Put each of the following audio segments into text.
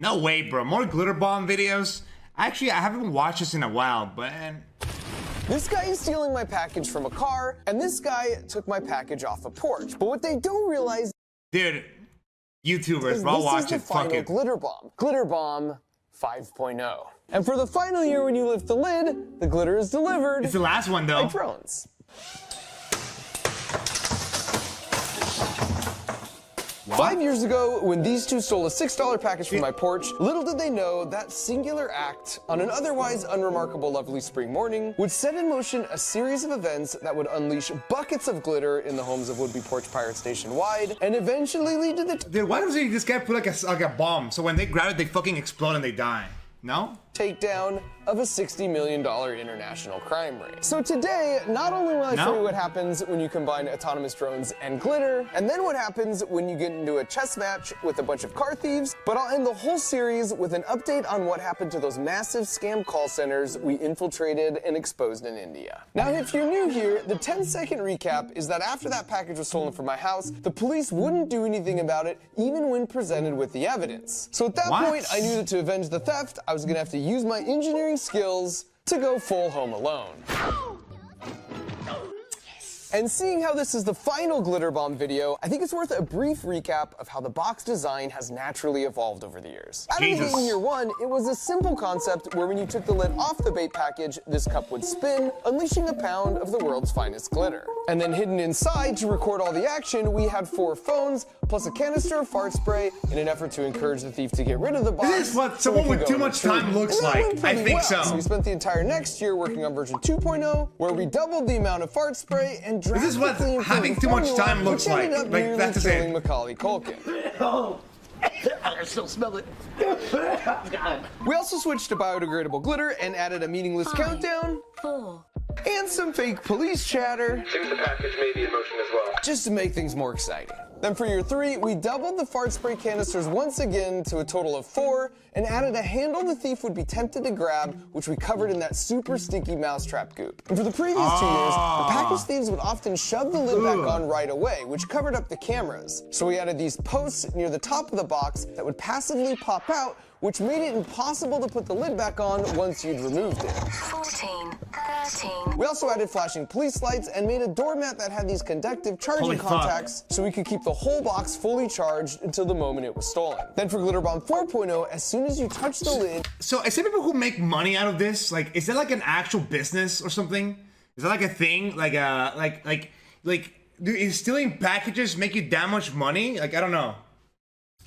No way, bro. More GlitterBomb videos? Actually, I haven't watched this in a while, but... This guy is stealing my package from a car, and this guy took my package off a porch. But what they don't realize... Dude, YouTubers, bro, watch it. Fuck it. GlitterBomb. GlitterBomb 5.0. And for the final year when you lift the lid, the glitter is delivered. It's the last one, though. By drones. What? 5 years ago, when these two stole a $6 package from my porch, little did they know that singular act, on an otherwise unremarkable lovely spring morning, would set in motion a series of events that would unleash buckets of glitter in the homes of would-be porch pirates nationwide, and eventually lead to the... Dude, why doesn't this guy put like a bomb, so when they grab it, they fucking explode and they die? No? Takedown of a $60 million international crime ring. So today, not only will I show you what happens when you combine autonomous drones and glitter, and then what happens when you get into a chess match with a bunch of car thieves, but I'll end the whole series with an update on what happened to those massive scam call centers we infiltrated and exposed in India. Now, if you're new here, the 10-second recap is that after that package was stolen from my house, the police wouldn't do anything about it, even when presented with the evidence. So at that point, I knew that to avenge the theft, I was gonna have to use my engineering skills to go full Home Alone. And seeing how this is the final GlitterBomb video, I think it's worth a brief recap of how the box design has naturally evolved over the years. Out of the gate in year one, it was a simple concept where when you took the lid off the bait package, this cup would spin, unleashing a pound of the world's finest glitter. And then hidden inside to record all the action, we had 4 phones, plus a canister of fart spray in an effort to encourage the thief to get rid of the box. This is what someone with too much time looks like. I think so. So we spent the entire next year working on version 2.0, where we doubled the amount of fart spray and this is what having too much time looks like. Like, that's the same. Macaulay Culkin. Oh, I still smell it. God. We also switched to biodegradable glitter and added a meaningless countdown. 4. And some fake police chatter. Seems the package may be in motion as well. Just to make things more exciting. Then for year 3, we doubled the fart spray canisters once again to a total of 4 and added a handle the thief would be tempted to grab, which we covered in that super stinky mousetrap goop. And for the previous 2 years, the package thieves would often shove the lid back on right away, which covered up the cameras. So we added these posts near the top of the box that would passively pop out, which made it impossible to put the lid back on once you'd removed it. 14. 13. We also added flashing police lights and made a doormat that had these conductive charging contacts so we could keep the whole box fully charged until the moment it was stolen. Then for GlitterBomb 4.0, as soon as you touch the lid... So, is there people who make money out of this? Like, is that like an actual business or something? Is that like a thing? Like, is stealing packages make you that much money? Like, I don't know.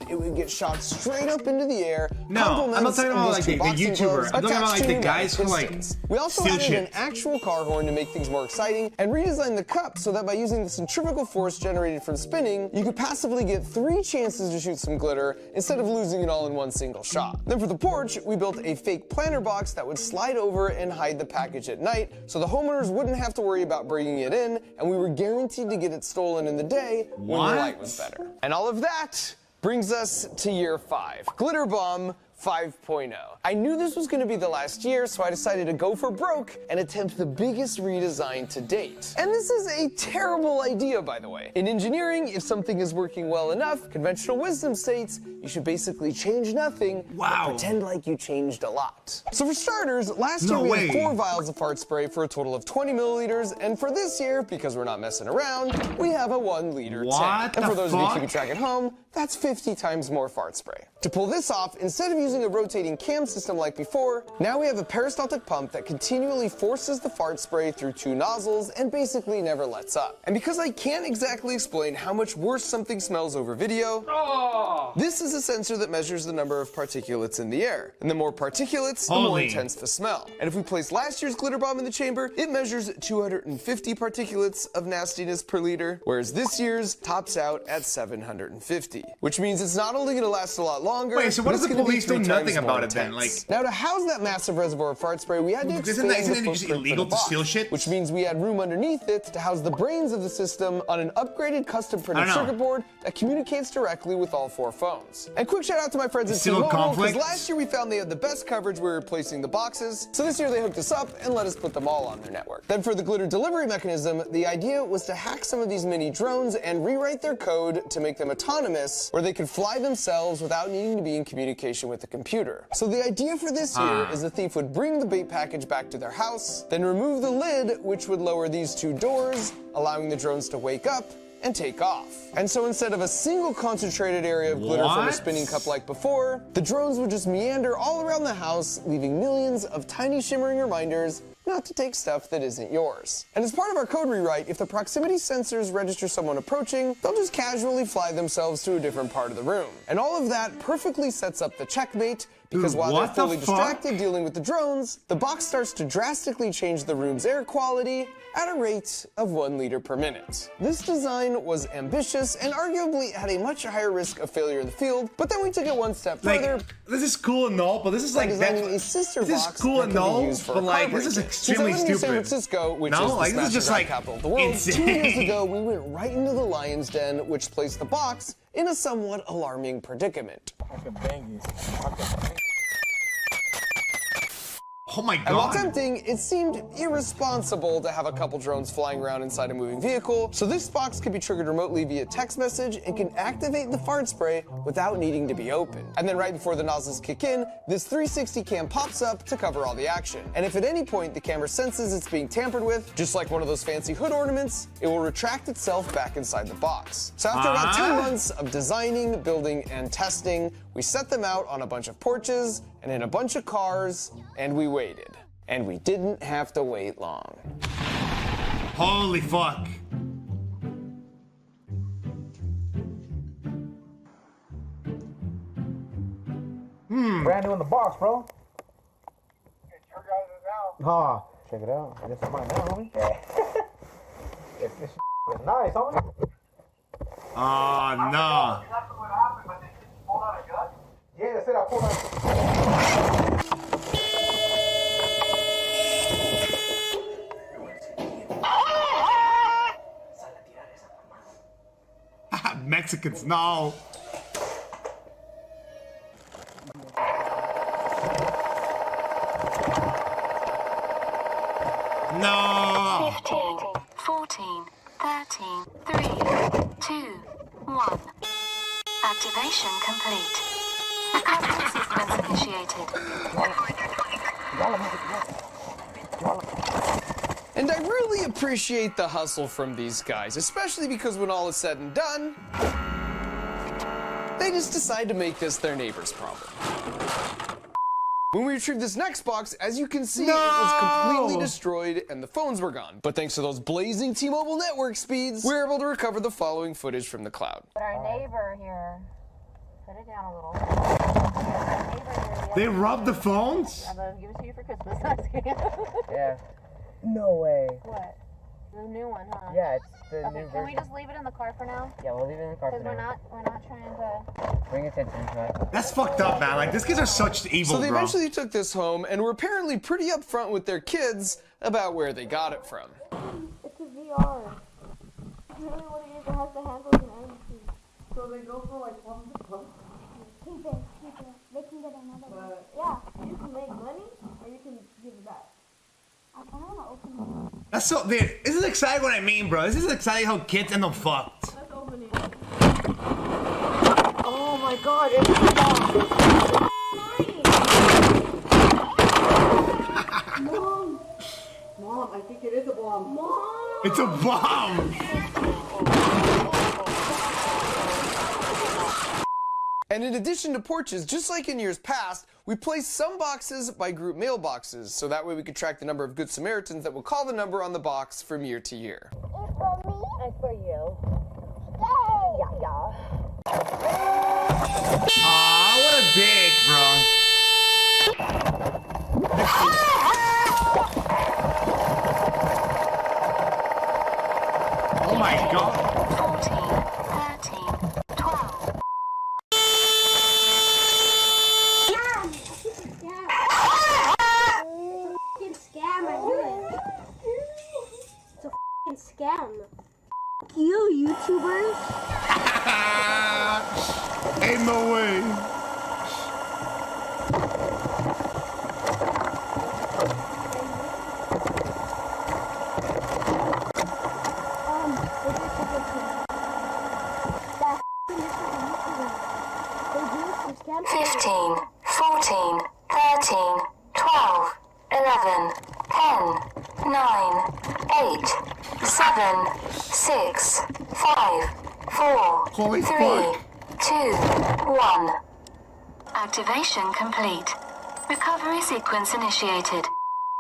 It would get shot straight up into the air. No, I'm not talking about like the YouTuber. I'm talking about like the guys who like We also steal added shit. an actual car horn to make things more exciting and redesigned the cup so that by using the centrifugal force generated from spinning, you could passively get 3 chances to shoot some glitter instead of losing it all in one single shot. Then for the porch, we built a fake planter box that would slide over and hide the package at night so the homeowners wouldn't have to worry about bringing it in, and we were guaranteed to get it stolen in the day when the light was better. And all of that brings us to year 5, GlitterBomb 5.0. I knew this was going to be the last year, so I decided to go for broke and attempt the biggest redesign to date. And this is a terrible idea, by the way. In engineering, if something is working well enough, conventional wisdom states you should basically change nothing, but pretend like you changed a lot. So for starters, last year we had 4 vials of fart spray for a total of 20 milliliters, and for this year, because we're not messing around, we have a 1-liter tank. And for those of you keeping track at home, that's 50 times more fart spray. To pull this off, instead of using a rotating cam system like before, now we have a peristaltic pump that continually forces the fart spray through 2 nozzles and basically never lets up. And because I can't exactly explain how much worse something smells over video, this is a sensor that measures the number of particulates in the air. And the more particulates, the more intense the smell. And if we place last year's GlitterBomb in the chamber, it measures 250 particulates of nastiness per liter, whereas this year's tops out at 750. Which means it's not only going to last a lot longer. Wait, so what does the police think nothing more about it then, intense. Now, to house that massive reservoir of fart spray, we had to expand the isn't it just footprint illegal for the to steal box, shit? which means we had room underneath it to house the brains of the system on an upgraded custom printed circuit board that communicates directly with all 4 phones. And quick shout out to my friends at T-Mobile, because last year we found they had the best coverage when replacing the boxes, so this year they hooked us up and let us put them all on their network. Then for the glitter delivery mechanism, the idea was to hack some of these mini drones and rewrite their code to make them autonomous, where they could fly themselves without needing to be in communication with the computer. So the idea for this year is the thief would bring the bait package back to their house, then remove the lid, which would lower these 2 doors, allowing the drones to wake up and take off. And so instead of a single concentrated area of glitter from a spinning cup like before, the drones would just meander all around the house, leaving millions of tiny shimmering reminders not to take stuff that isn't yours. And as part of our code rewrite, if the proximity sensors register someone approaching, they'll just casually fly themselves to a different part of the room. And all of that perfectly sets up the checkmate, because while they're fully distracted dealing with the drones, the box starts to drastically change the room's air quality at a rate of 1 liter per minute. This design was ambitious and arguably had a much higher risk of failure in the field, but then we took it one step further. This is cool and all, but this is like designing a sister this box is cool and all, but like this is extremely stupid. San Francisco, which is the smash capital of the world, insane. 2 years ago we went right into the lion's den, which placed the box in a somewhat alarming predicament. Oh my god. And while tempting, it seemed irresponsible to have a couple drones flying around inside a moving vehicle, so this box could be triggered remotely via text message and can activate the fart spray without needing to be opened. And then right before the nozzles kick in, this 360 cam pops up to cover all the action. And if at any point the camera senses it's being tampered with, just like one of those fancy hood ornaments, it will retract itself back inside the box. So after about 10 months of designing, building, and testing, we set them out on a bunch of porches and in a bunch of cars, and we waited. And we didn't have to wait long. Holy fuck. Brand new in the box, bro. It's your guys' now. Ah, check it out. This is mine now, homie. This is nice, homie. Oh no. That's what happened, but they just pulled out a gun? Yeah, that's it. I pulled out. Mexicans, no. No. 15, 14, 13, 3, 2, 1. Activation complete. Recovery sequence initiated. And I really appreciate the hustle from these guys, especially because when all is said and done, they just decide to make this their neighbor's problem. When we retrieved this next box, as you can see, it was completely destroyed and the phones were gone. But thanks to those blazing T-Mobile network speeds, we were able to recover the following footage from the cloud. But our neighbor here, put it down a little. Our neighbor here, They robbed the phones? I'm gonna give it to you for Christmas. Yeah. No way. What? The new one, huh? Yeah, it's the Okay, new can version. we just leave it in the car for now? Yeah, we'll leave it in the car for Because now. we're not trying to. Bring attention to it. That's fucked up, man. Like, these kids are such evil, So they bro. eventually took this home and were apparently pretty upfront with their kids about where they got it from. It's a VR. It's really what it is. It has the handles and everything. So they go for like $100? Cheaper. They can get another one. Yeah, you can make money or you can give it back. I kind of want to open it. That's so, dude, this is exactly what I mean, bro. This is exactly how kids end up fucked. Let's open it. Oh my god, it's a bomb. Mom, I think it is a bomb. Mom! It's a bomb! And in addition to porches, just like in years past, we placed some boxes by group mailboxes, so that way we could track the number of Good Samaritans that will call the number on the box from year to year. It's for me and for you. Yay! Yeah. Aw, what a dick, bro. Oh my god. 14, 13, 12. 14, 13, 12, 11, 10, 9, 8, 7, 6, 5, 4, Holy 3, fuck. 2, 1. Activation complete. Recovery sequence initiated.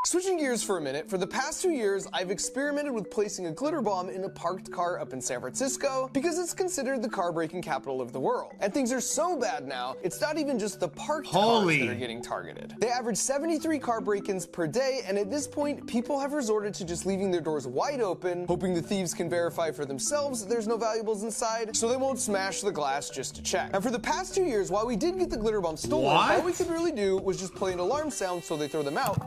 Switching gears for a minute, for the past 2 years, I've experimented with placing a glitter bomb in a parked car up in San Francisco because it's considered the car breaking capital of the world. And things are so bad now, it's not even just the parked cars that are getting targeted. They average 73 car break-ins per day, and at this point, people have resorted to just leaving their doors wide open, hoping the thieves can verify for themselves that there's no valuables inside, so they won't smash the glass just to check. And for the past 2 years, while we did get the glitter bomb stolen, all we could really do was just play an alarm sound so they throw them out,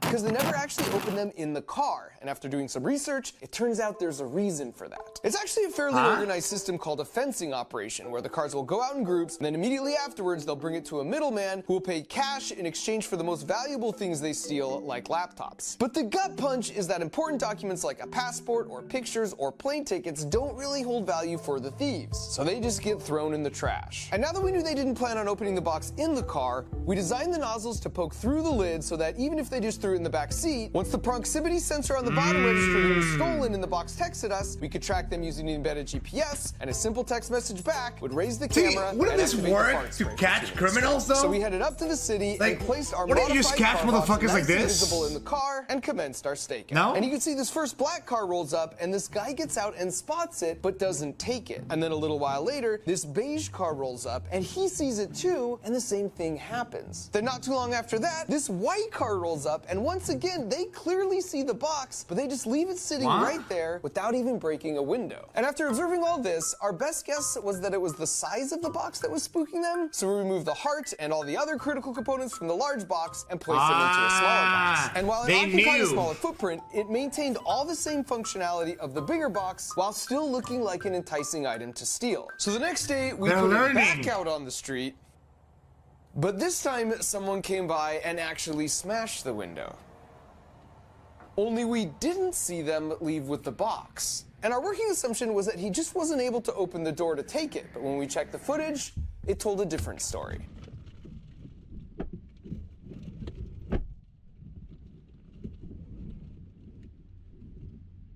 because they never actually opened them in the car. And after doing some research, it turns out there's a reason for that. It's actually a fairly organized system called a fencing operation, where the cars will go out in groups, and then immediately afterwards, they'll bring it to a middleman who will pay cash in exchange for the most valuable things they steal, like laptops. But the gut punch is that important documents like a passport or pictures or plane tickets don't really hold value for the thieves, so they just get thrown in the trash. And now that we knew they didn't plan on opening the box in the car, we designed the nozzles to poke through the lid so that even if they just threw it in the back seat, once the proximity sensor on the bottom registered it was stolen and the box texted us, we could track them using the embedded GPS, and a simple text message back would raise the camera. Wouldn't this work to catch criminals though? So we headed up to the city and placed our wouldn't you just catch motherfuckers like this? visible in the car and commenced our stakeout. No? And you can see this first black car rolls up, and this guy gets out and spots it but doesn't take it. And then a little while later, this beige car rolls up and he sees it too, and the same thing happens. Then not too long after that, this white car rolls up, and once again they clearly see the box, but they just leave it sitting right there without even breaking a window. And after observing all this, our best guess was that it was the size of the box that was spooking them, so we removed the heart and all the other critical components from the large box and placed them into a smaller box. And while it occupied a smaller footprint, it maintained all the same functionality of the bigger box while still looking like an enticing item to steal. So the next day, we put it back out on the street, but this time someone came by and actually smashed the window. Only we didn't see them leave with the box. And our working assumption was that he just wasn't able to open the door to take it, but when we checked the footage, it told a different story.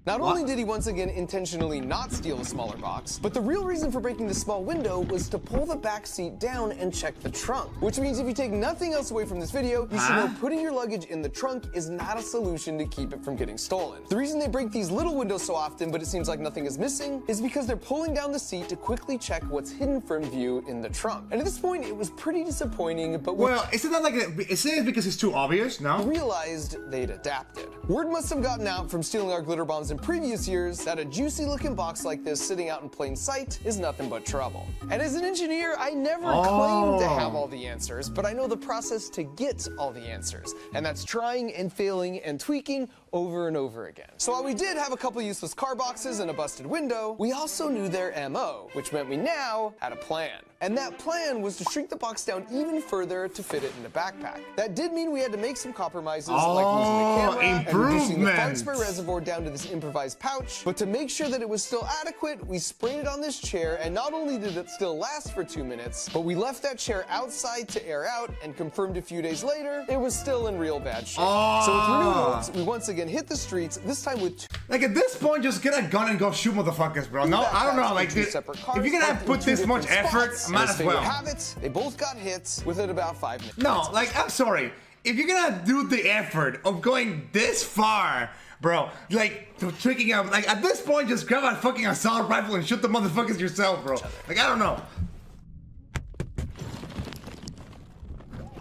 Not only did he once again intentionally not steal a smaller box, but the real reason for breaking the small window was to pull the back seat down and check the trunk. Which means if you take nothing else away from this video, you should know putting your luggage in the trunk is not a solution to keep it from getting stolen. The reason they break these little windows so often, but it seems like nothing is missing, is because they're pulling down the seat to quickly check what's hidden from view in the trunk. And at this point, it was pretty disappointing, but well, isn't that like is it because it's too obvious? No. Realized they'd adapted. Word must have gotten out from stealing our glitter bombs in previous years that a juicy looking box like this sitting out in plain sight is nothing but trouble. And as an engineer, I never claimed to have all the answers, but I know the process to get all the answers. And that's trying and failing and tweaking over and over again. So while we did have a couple useless car boxes and a busted window, we also knew their MO, which meant we now had a plan. And that plan was to shrink the box down even further to fit it in a backpack. That did mean we had to make some compromises, like losing the camera and reducing the fart spray reservoir down to this improvised pouch. But to make sure that it was still adequate, we sprayed it on this chair, and not only did it still last for 2 minutes, but we left that chair outside to air out and confirmed a few days later it was still in real bad shape. So with renewed hopes, we once again hit the streets, this time with like at this point, just get a gun and go shoot motherfuckers, bro. No, I don't know. Like, if you're gonna put this much effort, might as well. Have it. They both got hits within about 5 minutes. No, like, I'm sorry. If you're gonna do the effort of going this far, bro, like, tricking out, like, at this point, just grab a fucking assault rifle and shoot the motherfuckers yourself, bro. Like, I don't know.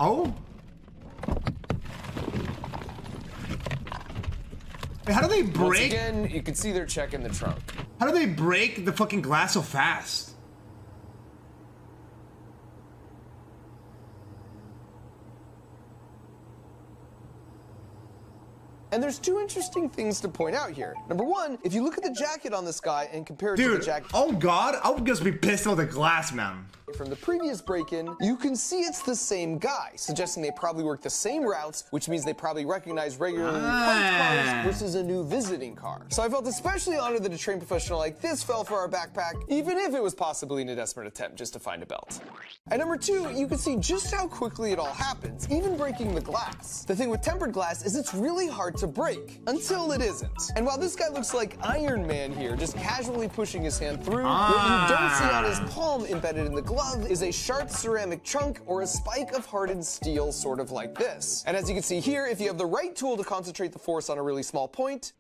Oh? How do they break? Once again, you can see they're checking the trunk. How do they break the fucking glass so fast? And there's two interesting things to point out here. Number one, if you look at the jacket on this guy and compare it to the jacket. Oh God, I would just be pissed with the glass, man. from the previous break-in, you can see it's the same guy, suggesting they probably work the same routes, which means they probably recognize regularly parked cars versus a new visiting car. So I felt especially honored that a trained professional like this fell for our backpack, even if it was possibly in a desperate attempt just to find a belt. And number 2, you can see just how quickly it all happens, even breaking the glass. The thing with tempered glass is it's really hard to break, until it isn't. And while this guy looks like Iron Man here, just casually pushing his hand through, what you don't see on his palm embedded in the glove is a sharp ceramic chunk or a spike of hardened steel, sort of like this. And as you can see here, if you have the right tool to concentrate the force on a really small point,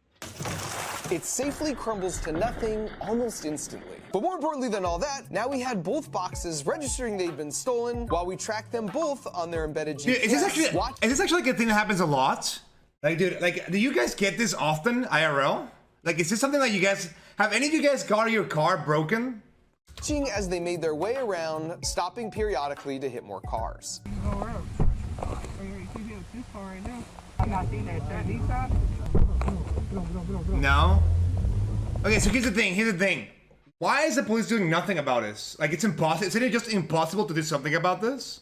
it safely crumbles to nothing almost instantly. But more importantly than all that, now we had both boxes registering they'd been stolen while we tracked them both on their embedded GPS. Dude, is this actually like a thing that happens a lot? Like, dude, like, do you guys get this often, IRL? Like, is this something that you guys, have any of you guys got your car broken? As they made their way around, stopping periodically to hit more cars. No? Okay, so here's the thing. Why is the police doing nothing about this? Like, it's impossible. Isn't it just impossible to do something about this?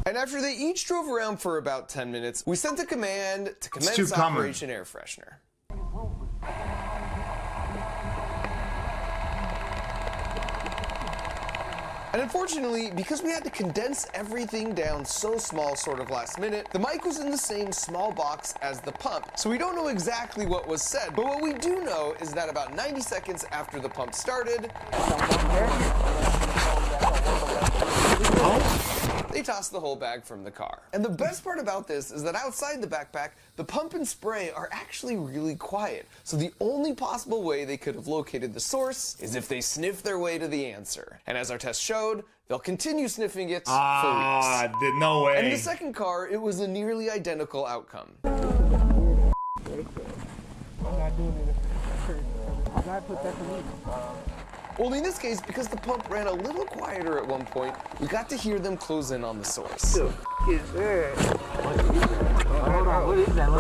And after they each drove around for about 10 minutes, we sent a command to commence Operation Air Freshener. And unfortunately, because we had to condense everything down so small sort of last minute, the mic was in the same small box as the pump, so we don't know exactly what was said, but what we do know is that about 90 seconds after the pump started, they tossed the whole bag from the car. And the best part about this is that outside the backpack, the pump and spray are actually really quiet. So the only possible way they could have located the source is if they sniffed their way to the answer. And as our test showed, they'll continue sniffing it for weeks. No way. And in the second car, it was a nearly identical outcome. I'm not doing it. I gotta put that to me. Only in this case, because the pump ran a little quieter at one point, we got to hear them close in on the source. Hold on, what is that?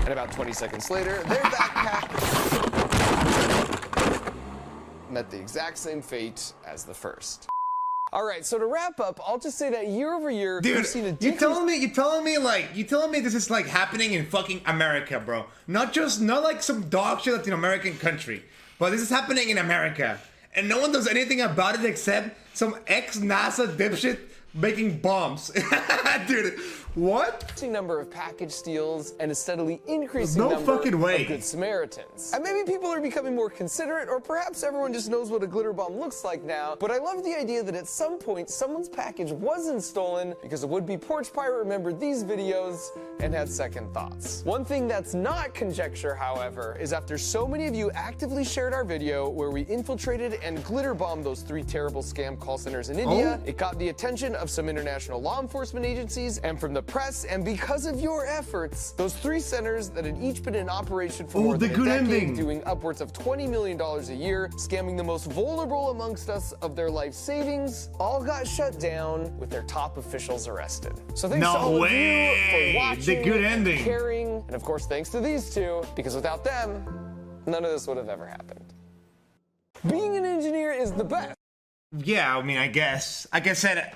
And about 20 seconds later, their backpack met the exact same fate as the first. All right, so to wrap up, I'll just say that year over year, we've seen a decrease. You telling me this is like happening in fucking America, bro? Not like some dog shit Latin American country. But this is happening in America, and no one does anything about it except some ex-NASA dipshit making bombs. Dude, what? Number of package steals and a steadily increasing no number fucking way. of good Samaritans. And maybe people are becoming more considerate, or perhaps everyone just knows what a glitter bomb looks like now, but I love the idea that at some point someone's package wasn't stolen because a would-be porch pirate remembered these videos and had second thoughts. One thing that's not conjecture, however, is after so many of you actively shared our video where we infiltrated and glitter bombed those 3 terrible scam call centers in India, it got the attention of some international law enforcement agencies and from the press, and because of your efforts, those 3 centers that had each been in operation for more than a decade, doing upwards of $20 million a year, scamming the most vulnerable amongst us of their life savings, all got shut down with their top officials arrested. So thanks to all of you for watching, caring, and of course thanks to these 2, because without them, none of this would have ever happened. Being an engineer is the best. Yeah, I mean, I guess. Like I said,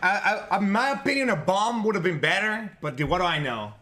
in my opinion, a bomb would have been better, but dude, what do I know?